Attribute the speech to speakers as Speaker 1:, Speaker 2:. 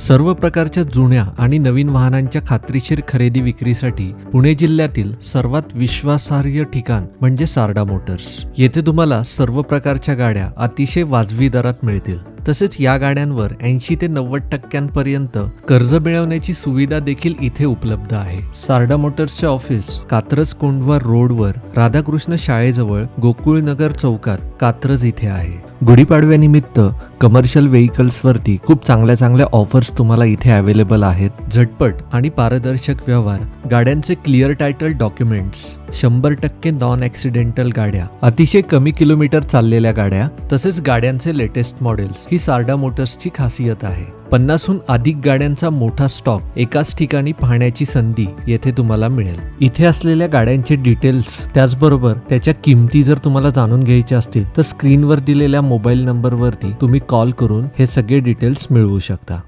Speaker 1: सर्व प्रकारच्या जुन्या आणि नवीन वाहनांच्या खात्रीशीर खरेदी विक्रीसाठी पुणे जिल्ह्यातील सर्वात विश्वासार्ह ठिकाण म्हणजे सारडा मोटर्स। येथे तुम्हाला सर्व प्रकारच्या गाड्या अतिशय वाजवी दरात मिळतील। तसेच या गाड्यांवर 80 ते 90% कर्ज मिळवण्याची सुविधा देखील इथे उपलब्ध आहे। सारडा मोटर्सचे ऑफिस कात्रज कोंढवा रोडवर राधाकृष्ण शाळेजवळ गोकुळनगर चौकात कात्रज इथे आहे। गुढीपाडव्यानिमित्त कमर्शियल व्हेइकल्स वरती खूप चांगल्या ऑफर्स तुम्हाला इथे अवेलेबल आहेत। झटपट आणि पारदर्शक व्यवहार, गाड्यांचे clear title documents, 100% non accidental गाड्या, अतिशय कमी किलोमीटर चाललेल्या गाड्या, तसेच गाड्यांचे लेटेस्ट मॉडेल्स ही सारडा मोटर्सची खासियत आहे। 50हून अधिक गाड्यांचा मोठा स्टॉक एकाच ठिकाणी पाहण्याची संधी येथे तुम्हाला मिळेल। इथे असलेल्या गाड्यांचे डिटेल्स त्याचबरोबर त्याच्या किमती जर तुम्हाला जाणून घ्यायचे असतील तर स्क्रीनवर दिलेल्या मोबाईल नंबरवरती तुम्ही कॉल करून हे सगळे डिटेल्स मिळवू शकता।